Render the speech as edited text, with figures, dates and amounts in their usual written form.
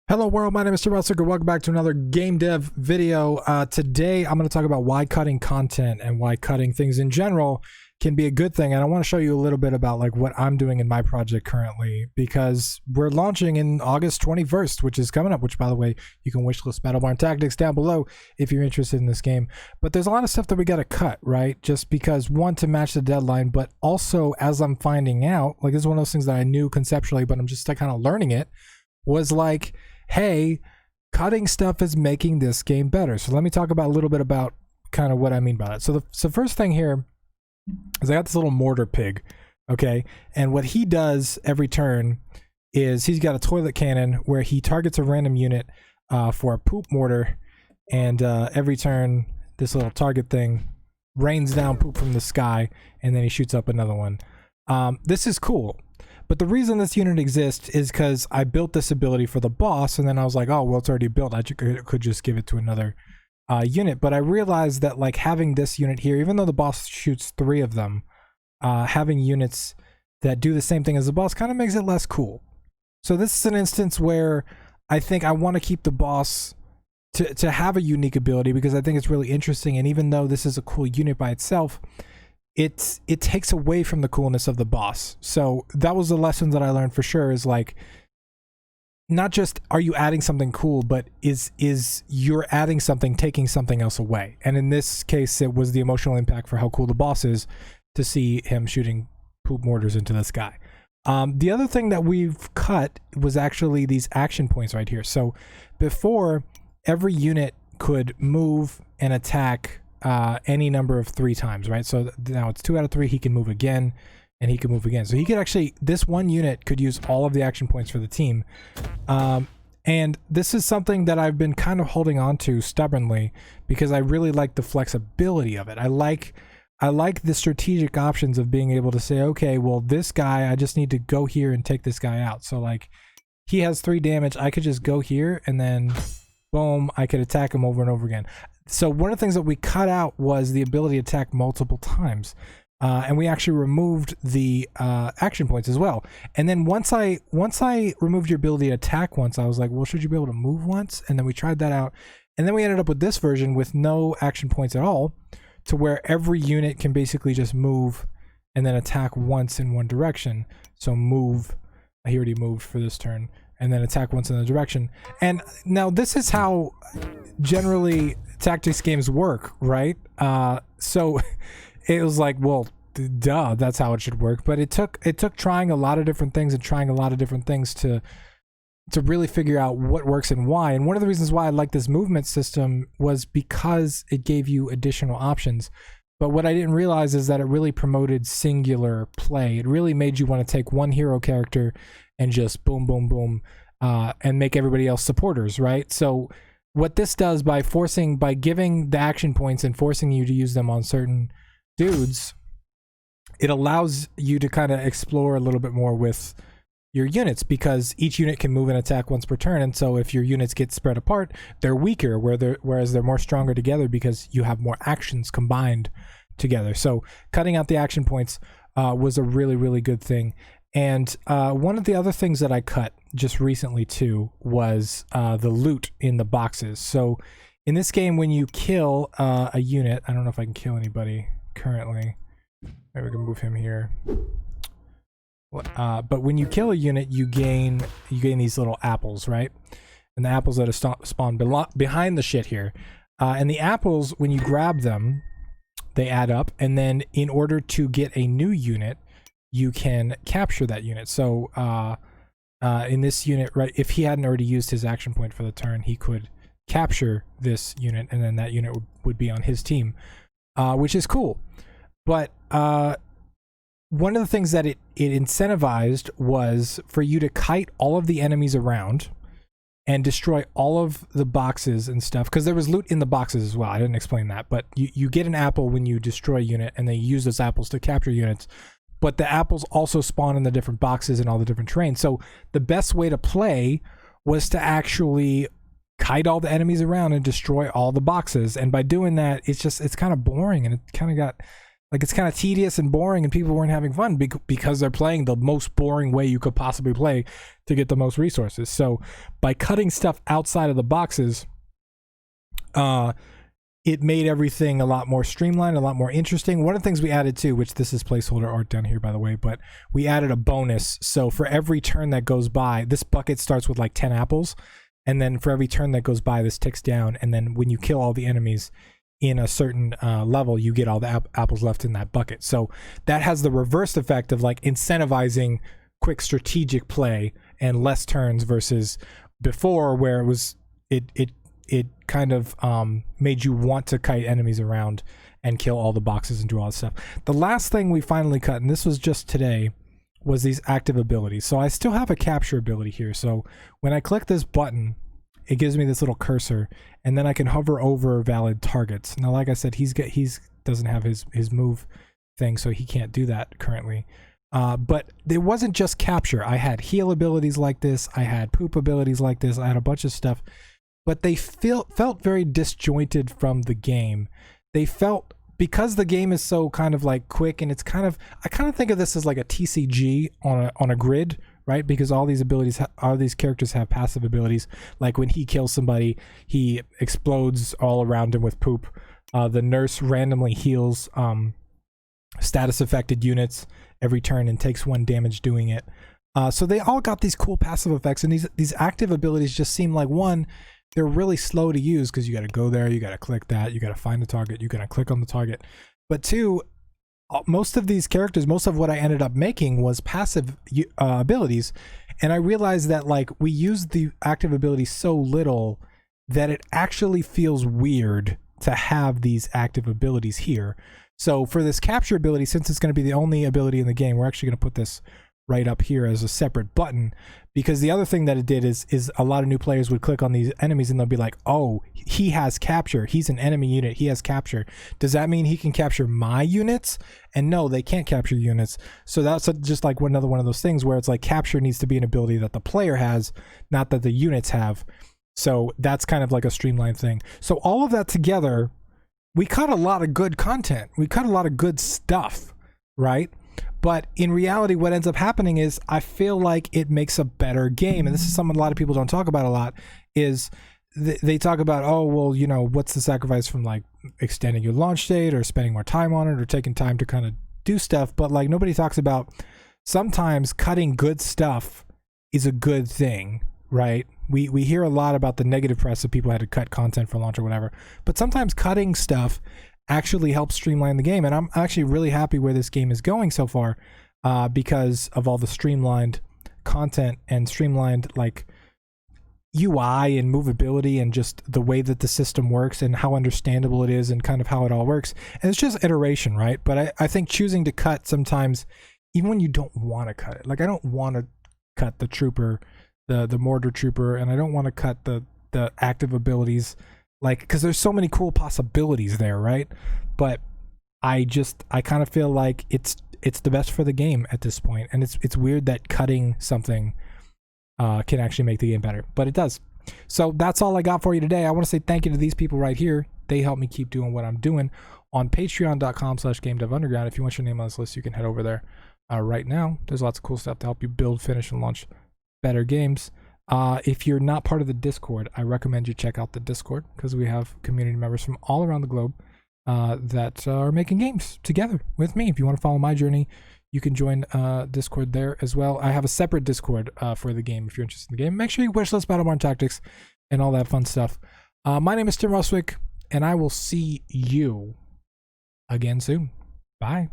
Hello world, my name is Russell. Welcome back to another game dev video. Today I'm going to talk about why cutting content and why cutting things in general can be a good thing. And I want to show you a little bit about like what I'm doing in my project currently, because we're launching in August 21st, which is coming up, which by the way, you can wishlist Battleborn Tactics down below if you're interested in this game. But there's a lot of stuff that we got to cut, right? Just because, one, to match the deadline, but also as I'm finding out, like this is one of those things that I knew conceptually, but I'm just like kind of learning it, was like, hey, cutting stuff is making this game better. So let me talk about a little bit about kind of what I mean by that. So the first thing here is I got this little mortar pig, okay? And what he does every turn is he's got a toilet cannon where he targets a random unit for a poop mortar, and every turn this little target thing rains down poop from the sky, and then he shoots up another one. This is cool. But the reason this unit exists is because I built this ability for the boss, and then I was like, oh, well, it's already built. I could just give it to another unit. But I realized that like having this unit here, even though the boss shoots 3 of them, having units that do the same thing as the boss kind of makes it less cool. So this is an instance where I think I want to keep the boss to have a unique ability, because I think it's really interesting. And even though this is a cool unit by itself, it takes away from the coolness of the boss. So that was the lesson that I learned for sure, is like, not just are you adding something cool, but is you're adding something taking something else away. And in this case, it was the emotional impact for how cool the boss is to see him shooting poop mortars into the sky. The other thing that we've cut was actually these action points right here. So before, every unit could move and attack any number of 3 times, right? So now it's 2 out of 3. He can move again, and he can move again. So he could actually, this one unit could use all of the action points for the team. And this is something that I've been kind of holding on to stubbornly, because I really like the flexibility of it. I like the strategic options of being able to say, okay, well, this guy, I just need to go here and take this guy out. So like, he has 3 damage. I could just go here, and then boom, I could attack him over and over again. So one of the things that we cut out was the ability to attack multiple times. And we actually removed the action points as well. And then once I removed your ability to attack once, I was like, well, should you be able to move once? And then we tried that out. And then we ended up with this version with no action points at all, to where every unit can basically just move and then attack once in one direction. So move, he already moved for this turn, and then attack once in the direction. And now this is how generally tactics games work, right? So it was like, well, duh, that's how it should work. But it took trying a lot of different things and trying a lot of different things to really figure out what works and why. And one of the reasons why I like this movement system was because it gave you additional options. But what I didn't realize is that it really promoted singular play. It really made you want to take one hero character and just boom, boom, boom, and make everybody else supporters, right? So what this does by giving the action points and forcing you to use them on certain dudes, it allows you to kind of explore a little bit more with your units, because each unit can move and attack once per turn. And so if your units get spread apart, they're weaker, whereas they're more stronger together because you have more actions combined together. So cutting out the action points was a really, really good thing. And one of the other things that I cut just recently too was the loot in the boxes. So in this game, when you kill a unit, I don't know if I can kill anybody currently. Maybe we can move him here. But when you kill a unit, you gain these little apples, right? And the apples that are spawned behind the shit here. And the apples, when you grab them, they add up. And then in order to get a new unit, you can capture that unit. So in this unit, right, if he hadn't already used his action point for the turn, he could capture this unit, and then that unit would be on his team, which is cool. But one of the things that it incentivized was for you to kite all of the enemies around and destroy all of the boxes and stuff, because there was loot in the boxes as well. I didn't explain that, but you get an apple when you destroy a unit, and they use those apples to capture units. But the apples also spawn in the different boxes and all the different terrains. So the best way to play was to actually kite all the enemies around and destroy all the boxes. And by doing that, it's kind of boring, and it kind of got Like, it's kind of tedious and boring, and people weren't having fun because they're playing the most boring way you could possibly play to get the most resources. So by cutting stuff outside of the boxes, it made everything a lot more streamlined, a lot more interesting. One of the things we added too, which this is placeholder art down here, by the way, but we added a bonus. So for every turn that goes by, this bucket starts with like 10 apples. And then for every turn that goes by, this ticks down. And then when you kill all the enemies in a certain level, you get all the apples left in that bucket. So that has the reverse effect of like incentivizing quick strategic play and less turns versus before, where it kind of made you want to kite enemies around and kill all the boxes and do all that stuff. The last thing we finally cut, and this was just today, was these active abilities. So I still have a capture ability here. So when I click this button, it gives me this little cursor, and then I can hover over valid targets. Now, like I said, he's doesn't have his move thing, so he can't do that currently. But it wasn't just capture. I had heal abilities like this. I had poop abilities like this. I had a bunch of stuff, but they felt very disjointed from the game. They felt, because the game is so kind of like quick, and it's kind of, I kind of think of this as like a TCG on a grid, right? Because all these abilities, all these characters have passive abilities. Like when he kills somebody, he explodes all around him with poop. The nurse randomly heals status affected units every turn and takes 1 damage doing it. So they all got these cool passive effects, and these active abilities just seem like, one, they're really slow to use because you got to go there, you got to click that, you got to find the target, you got to click on the target. But two, most of these characters, most of what I ended up making was passive abilities, and I realized that like we use the active abilities so little that it actually feels weird to have these active abilities here. So for this capture ability, since it's going to be the only ability in the game, we're actually going to put this right up here as a separate button, because the other thing that it did is a lot of new players would click on these enemies and they'll be like, oh, he has capture, he's an enemy unit, he has capture, does that mean he can capture my units? And no, they can't capture units. So that's just like another one of those things where it's like capture needs to be an ability that the player has, not that the units have. So that's kind of like a streamlined thing. So all of that together, we cut a lot of good content, we cut a lot of good stuff, right? But in reality, what ends up happening is I feel like it makes a better game. And this is something a lot of people don't talk about a lot, is they talk about, oh, well, you know, what's the sacrifice from like extending your launch date or spending more time on it or taking time to kind of do stuff. But like nobody talks about sometimes cutting good stuff is a good thing, right? We hear a lot about the negative press of people had to cut content for launch or whatever. But sometimes cutting stuff actually helps streamline the game, and I'm actually really happy where this game is going so far, because of all the streamlined content and streamlined like UI and movability and just the way that the system works and how understandable it is and kind of how it all works. And it's just iteration, right? But I think choosing to cut sometimes, even when you don't want to cut it, like I don't want to cut the trooper, the mortar trooper, and I don't want to cut the active abilities, like, because there's so many cool possibilities there, right? But I kind of feel like it's the best for the game at this point, and it's weird that cutting something can actually make the game better, but it does. So that's all I got for you today. I want to say thank you to these people right here. They help me keep doing what I'm doing on patreon.com/GameDevUnderground. If you want your name on this list, you can head over there right now. There's lots of cool stuff to help you build, finish, and launch better games. If you're not part of the Discord, I recommend you check out the Discord, because we have community members from all around the globe that are making games together with me. If you want to follow my journey, you can join Discord there as well. I have a separate Discord for the game if you're interested in the game. Make sure you wishlist Battleborn Tactics and all that fun stuff. My name is Tim Roswick, and I will see you again soon. Bye.